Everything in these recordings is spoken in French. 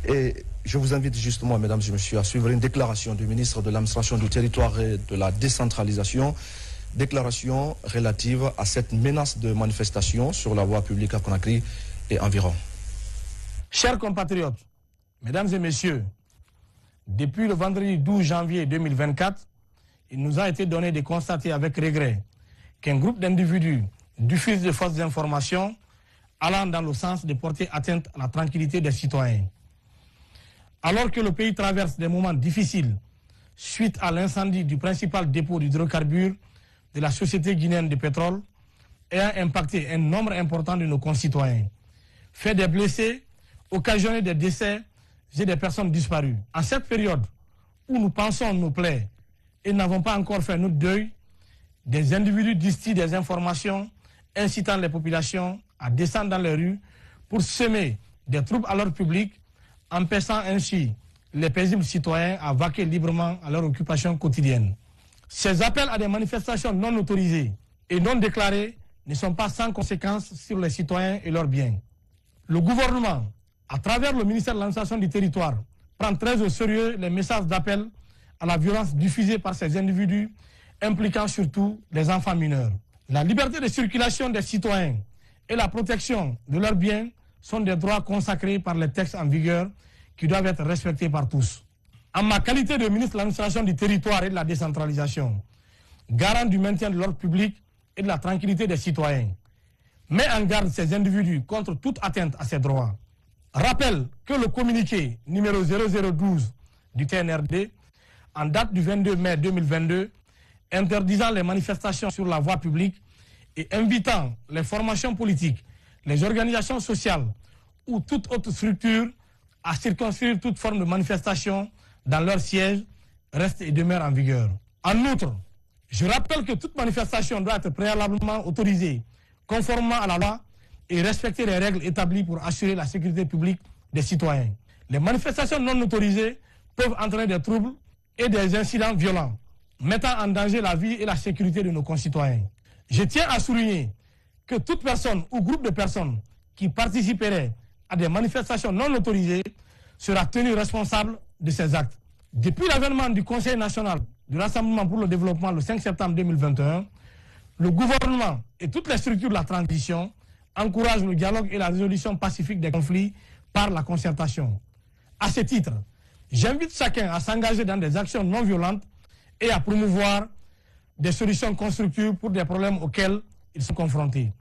Et je vous invite justement, mesdames et messieurs, à suivre une déclaration du ministre de l'administration du territoire et de la décentralisation, déclaration relative à cette menace de manifestation sur la voie publique à Conakry et environ. Chers compatriotes, mesdames et messieurs, depuis le vendredi 12 janvier 2024, il nous a été donné de constater avec regret qu'un groupe d'individus diffuse de fausses informations allant dans le sens de porter atteinte à la tranquillité des citoyens. Alors que le pays traverse des moments difficiles suite à l'incendie du principal dépôt d'hydrocarbures de la société guinéenne de pétrole ayant impacté un nombre important de nos concitoyens, fait des blessés, occasionné des décès et des personnes disparues. En cette période où nous pensons nos plaies et n'avons pas encore fait notre deuil, des individus distillent des informations incitant les populations à descendre dans les rues pour semer des troubles à l'ordre public, empêchant ainsi les paisibles citoyens à vaquer librement à leurs occupations quotidiennes. Ces appels à des manifestations non autorisées et non déclarées ne sont pas sans conséquences sur les citoyens et leurs biens. Le gouvernement, à travers le ministère de l'administration du territoire, prend très au sérieux les messages d'appel à la violence diffusés par ces individus, impliquant surtout les enfants mineurs. La liberté de circulation des citoyens et la protection de leurs biens sont des droits consacrés par les textes en vigueur qui doivent être respectés par tous. En ma qualité de ministre de l'administration du territoire et de la décentralisation, garant du maintien de l'ordre public et de la tranquillité des citoyens, met en garde ces individus contre toute atteinte à ces droits. Rappelle que le communiqué numéro 0012 du TNRD, en date du 22 mai 2022, interdisant les manifestations sur la voie publique et invitant les formations politiques, les organisations sociales ou toute autre structure à circonscrire toute forme de manifestation dans leur siège reste et demeure en vigueur. En outre, je rappelle que toute manifestation doit être préalablement autorisée conformément à la loi et respecter les règles établies pour assurer la sécurité publique des citoyens. Les manifestations non autorisées peuvent entraîner des troubles et des incidents violents, mettant en danger la vie et la sécurité de nos concitoyens. Je tiens à souligner que toute personne ou groupe de personnes qui participerait à des manifestations non autorisées sera tenu responsable de ces actes. Depuis l'avènement du Conseil national du Rassemblement pour le développement le 5 septembre 2021, le gouvernement et toutes les structures de la transition encouragent le dialogue et la résolution pacifique des conflits par la concertation. À ce titre, j'invite chacun à s'engager dans des actions non violentes et à promouvoir des solutions constructives pour des problèmes auxquels ils sont confrontés.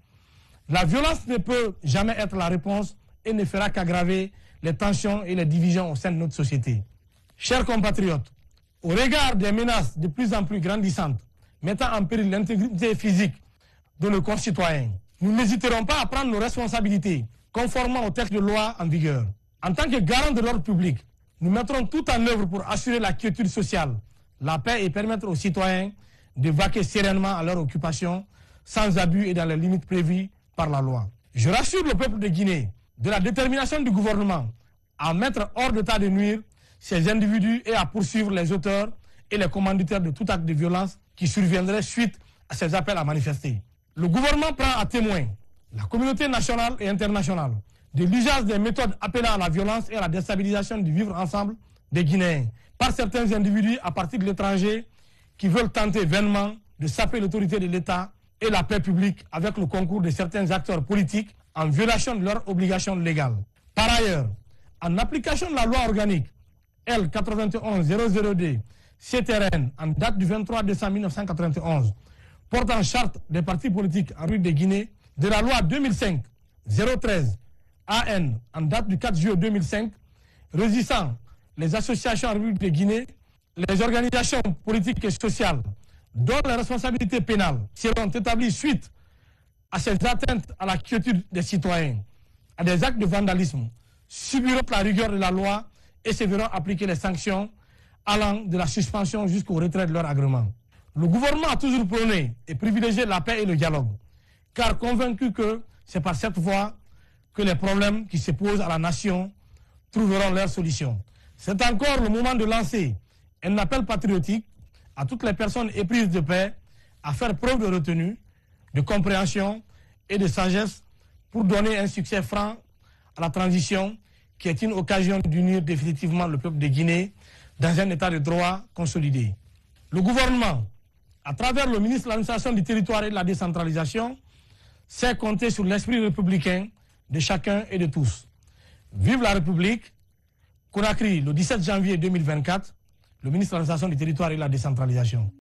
La violence ne peut jamais être la réponse et ne fera qu'aggraver les tensions et les divisions au sein de notre société. Chers compatriotes, au regard des menaces de plus en plus grandissantes mettant en péril l'intégrité physique de nos concitoyens, nous n'hésiterons pas à prendre nos responsabilités conformément au texte de loi en vigueur. En tant que garant de l'ordre public, nous mettrons tout en œuvre pour assurer la quiétude sociale, la paix et permettre aux citoyens de vaquer sereinement à leur occupation sans abus et dans les limites prévues par la loi. Je rassure le peuple de Guinée de la détermination du gouvernement à mettre hors d'état de nuire ces individus et à poursuivre les auteurs et les commanditaires de tout acte de violence qui surviendrait suite à ces appels à manifester. Le gouvernement prend à témoin la communauté nationale et internationale de l'usage des méthodes appelant à la violence et à la déstabilisation du vivre ensemble des Guinéens par certains individus à partir de l'étranger qui veulent tenter vainement de saper l'autorité de l'État et la paix publique avec le concours de certains acteurs politiques en violation de leurs obligations légales. Par ailleurs, en application de la loi organique L9100D CTRN en date du 23 décembre 1991 portant charte des partis politiques en République de Guinée, de la loi 2005-013 AN en date du 4 juillet 2005 régissant les associations en République de Guinée, les organisations politiques et sociales dont les responsabilités pénales seront établies suite à ces atteintes à la quiétude des citoyens, à des actes de vandalisme, subiront la rigueur de la loi et se verront appliquer les sanctions allant de la suspension jusqu'au retrait de leur agrément. Le gouvernement a toujours prôné et privilégié la paix et le dialogue, car convaincu que c'est par cette voie que les problèmes qui se posent à la nation trouveront leur solution. C'est encore le moment de lancer un appel patriotique à toutes les personnes éprises de paix à faire preuve de retenue, de compréhension et de sagesse pour donner un succès franc à la transition qui est une occasion d'unir définitivement le peuple de Guinée dans un état de droit consolidé. Le gouvernement, à travers le ministre de l'administration du territoire et de la décentralisation, sait compter sur l'esprit républicain de chacun et de tous. Vive la République! Conakry, le 17 janvier 2024, le ministre de l'administration du territoire et de la décentralisation.